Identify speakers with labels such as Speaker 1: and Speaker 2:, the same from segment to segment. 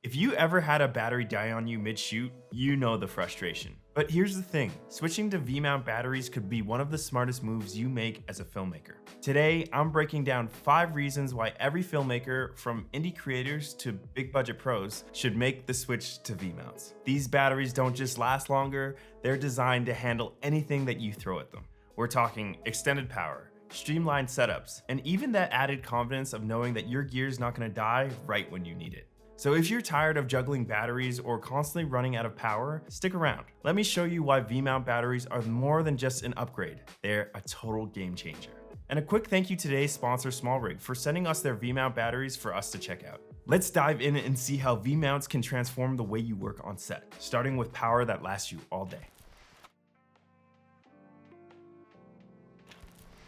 Speaker 1: If you ever had a battery die on you mid-shoot, you know the frustration. But here's the thing, switching to V-mount batteries could be one of the smartest moves you make as a filmmaker. Today, I'm breaking down 5 reasons why every filmmaker, from indie creators to big budget pros, should make the switch to V-mounts. These batteries don't just last longer, they're designed to handle anything that you throw at them. We're talking extended power, streamlined setups, and even that added confidence of knowing that your gear's not gonna die right when you need it. So if you're tired of juggling batteries or constantly running out of power, stick around. Let me show you why V-mount batteries are more than just an upgrade. They're a total game changer. And a quick thank you to today's sponsor Smallrig for sending us their V-mount batteries for us to check out. Let's dive in and see how V-mounts can transform the way you work on set, starting with power that lasts you all day.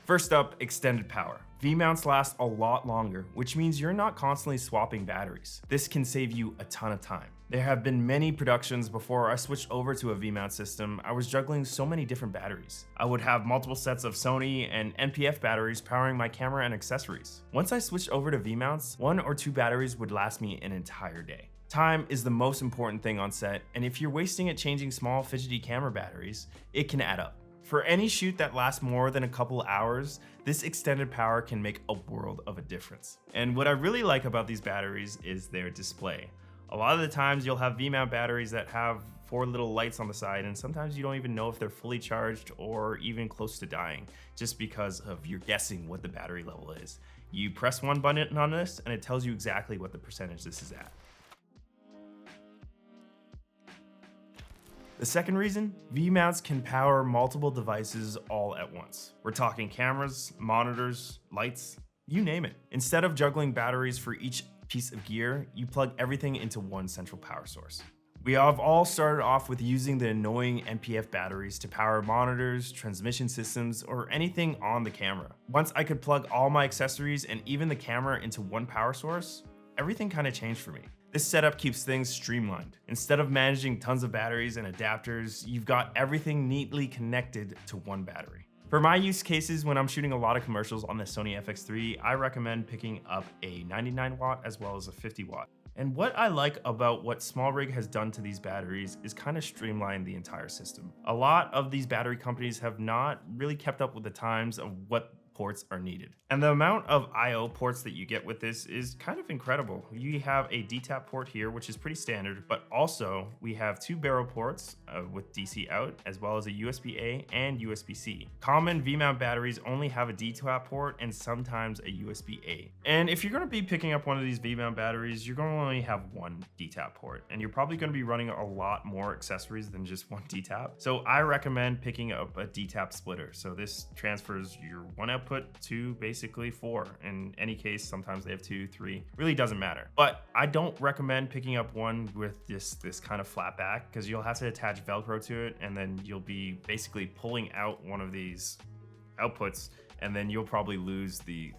Speaker 1: First up, extended power. V-mounts last a lot longer, which means you're not constantly swapping batteries. This can save you a ton of time. There have been many productions before I switched over to a V-mount system. I was juggling so many different batteries. I would have multiple sets of Sony and NPF batteries powering my camera and accessories. Once I switched over to V-mounts, 1 or 2 batteries would last me an entire day. Time is the most important thing on set, and if you're wasting it changing small fidgety camera batteries, it can add up. For any shoot that lasts more than a couple hours, this extended power can make a world of a difference. And what I really like about these batteries is their display. A lot of the times you'll have V-mount batteries that have 4 little lights on the side, and sometimes you don't even know if they're fully charged or even close to dying, just because of you're guessing what the battery level is. You press one button on this and it tells you exactly what the percentage this is at. The second reason, V-mounts can power multiple devices all at once. We're talking cameras, monitors, lights, you name it. Instead of juggling batteries for each piece of gear, you plug everything into one central power source. We have all started off with using the annoying NPF batteries to power monitors, transmission systems, or anything on the camera. Once I could plug all my accessories and even the camera into one power source, everything kind of changed for me. This setup keeps things streamlined. Instead of managing tons of batteries and adapters, you've got everything neatly connected to one battery. For my use cases, when I'm shooting a lot of commercials on the Sony FX3, I recommend picking up a 99 watt as well as a 50 watt. And what I like about what Smallrig has done to these batteries is kind of streamline the entire system. A lot of these battery companies have not really kept up with the times of what ports are needed. And the amount of I/O ports that you get with this is kind of incredible. You have a DTAP port here, which is pretty standard, but also we have 2 barrel ports with DC out, as well as a USB-A and USB-C. Common V-mount batteries only have a DTAP port and sometimes a USB-A. And if you're gonna be picking up one of these V-mount batteries, you're gonna only have one DTAP port, and you're probably gonna be running a lot more accessories than just one DTAP. So I recommend picking up a DTAP splitter. So this transfers your one output to basically 4. In any case, sometimes they have 2, 3, really doesn't matter. But I don't recommend picking up one with this kind of flat back, because you'll have to attach Velcro to it, and then you'll be basically pulling out one of these outputs, and then you'll probably lose the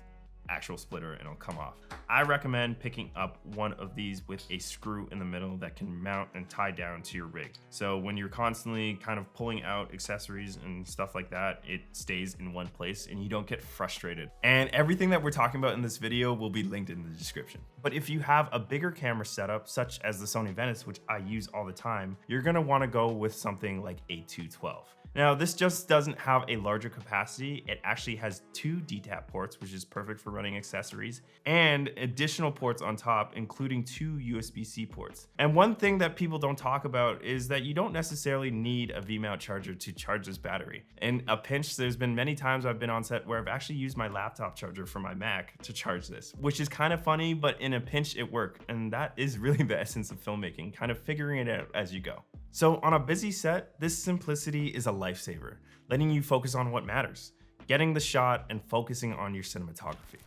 Speaker 1: actual splitter and it'll come off. I recommend picking up one of these with a screw in the middle that can mount and tie down to your rig. So when you're constantly kind of pulling out accessories and stuff like that, it stays in one place and you don't get frustrated. And everything that we're talking about in this video will be linked in the description. But if you have a bigger camera setup, such as the Sony Venice, which I use all the time, you're gonna wanna go with something like a 212. Now, this just doesn't have a larger capacity. It actually has 2 DTAP ports, which is perfect for running accessories, and additional ports on top, including 2 USB-C ports. And one thing that people don't talk about is that you don't necessarily need a V-mount charger to charge this battery. In a pinch, there's been many times I've been on set where I've actually used my laptop charger for my Mac to charge this, which is kind of funny, but in a pinch it worked. And that is really the essence of filmmaking, kind of figuring it out as you go. So on a busy set, this simplicity is a lifesaver, letting you focus on what matters, getting the shot and focusing on your cinematography.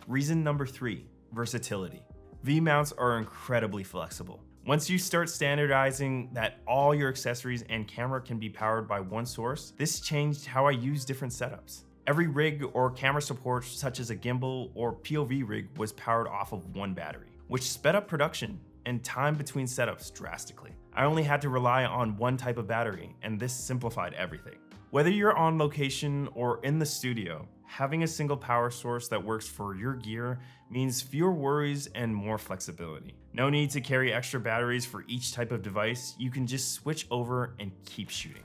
Speaker 1: Reason number 3, versatility. V-mounts are incredibly flexible. Once you start standardizing that all your accessories and camera can be powered by one source, this changed how I use different setups. Every rig or camera support, such as a gimbal or POV rig, was powered off of one battery, which sped up production and time between setups drastically. I only had to rely on one type of battery, and this simplified everything. Whether you're on location or in the studio, Having a single power source that works for your gear means fewer worries and more flexibility. No need to carry extra batteries for each type of device. You can just switch over and keep shooting.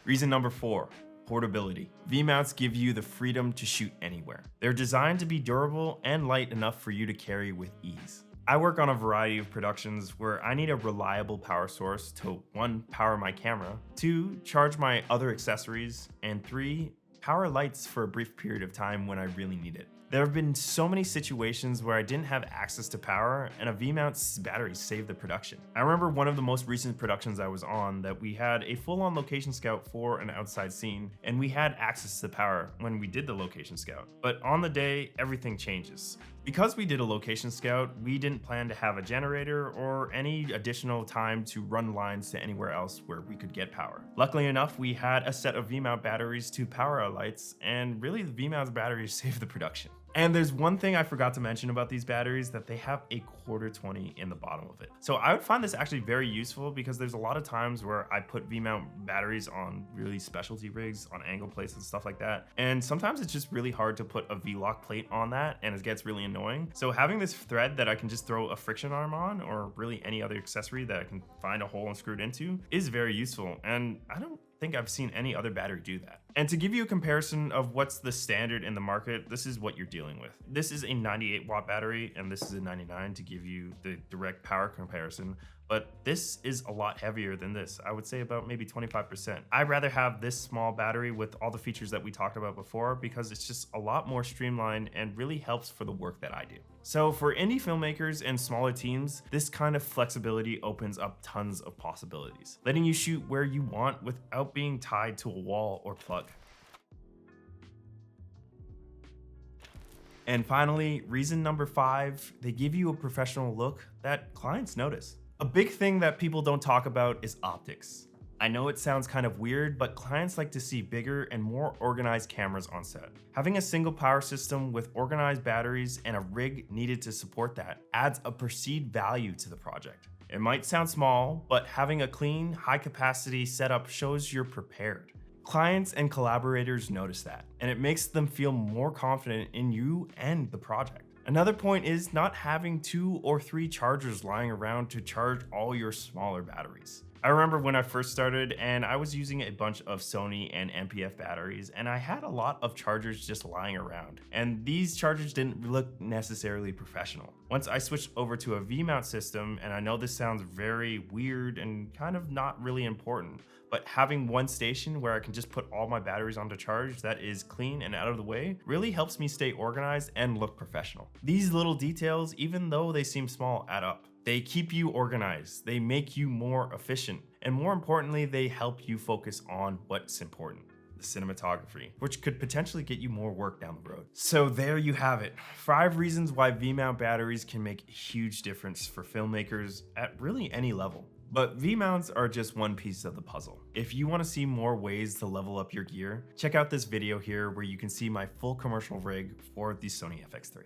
Speaker 1: Reason number 4, portability. V-mounts give you the freedom to shoot anywhere. They're designed to be durable and light enough for you to carry with ease. I work on a variety of productions where I need a reliable power source to 1, power my camera, 2, charge my other accessories, and 3, power lights for a brief period of time when I really need it. There have been so many situations where I didn't have access to power and a V-mount's battery saved the production. I remember one of the most recent productions I was on that we had a full-on location scout for an outside scene, and we had access to power when we did the location scout. But on the day, everything changes. Because we did a location scout, we didn't plan to have a generator or any additional time to run lines to anywhere else where we could get power. Luckily enough, we had a set of V-mount batteries to power our lights, and really the V-mount's batteries saved the production. And there's one thing I forgot to mention about these batteries, that they have a quarter 20 in the bottom of it. So I would find this actually very useful because there's a lot of times where I put V-mount batteries on really specialty rigs, on angle plates and stuff like that. And sometimes it's just really hard to put a V-lock plate on that and it gets really annoying. So having this thread that I can just throw a friction arm on, or really any other accessory that I can find a hole and screw it into, is very useful. And I don't think I've seen any other battery do that. And to give you a comparison of what's the standard in the market, this is what you're dealing with. This is a 98 watt battery and this is a 99 to give you the direct power comparison. But this is a lot heavier than this. I would say about maybe 25%. I'd rather have this small battery with all the features that we talked about before because it's just a lot more streamlined and really helps for the work that I do. So for indie filmmakers and smaller teams, this kind of flexibility opens up tons of possibilities, letting you shoot where you want without being tied to a wall or plug. And finally, reason number 5, they give you a professional look that clients notice. A big thing that people don't talk about is optics. I know it sounds kind of weird, but clients like to see bigger and more organized cameras on set. Having a single power system with organized batteries and a rig needed to support that adds a perceived value to the project. It might sound small, but having a clean, high-capacity setup shows you're prepared. Clients and collaborators notice that, and it makes them feel more confident in you and the project. Another point is not having 2 or 3 chargers lying around to charge all your smaller batteries. I remember when I first started and I was using a bunch of Sony and MPF batteries and I had a lot of chargers just lying around, and these chargers didn't look necessarily professional. Once I switched over to a V-mount system, and I know this sounds very weird and kind of not really important, but having one station where I can just put all my batteries onto charge that is clean and out of the way really helps me stay organized and look professional. These little details, even though they seem small, add up. They keep you organized, they make you more efficient, and more importantly, they help you focus on what's important, the cinematography, which could potentially get you more work down the road. So there you have it, 5 reasons why V-mount batteries can make a huge difference for filmmakers at really any level. But V-mounts are just one piece of the puzzle. If you want to see more ways to level up your gear, check out this video here where you can see my full commercial rig for the Sony FX3.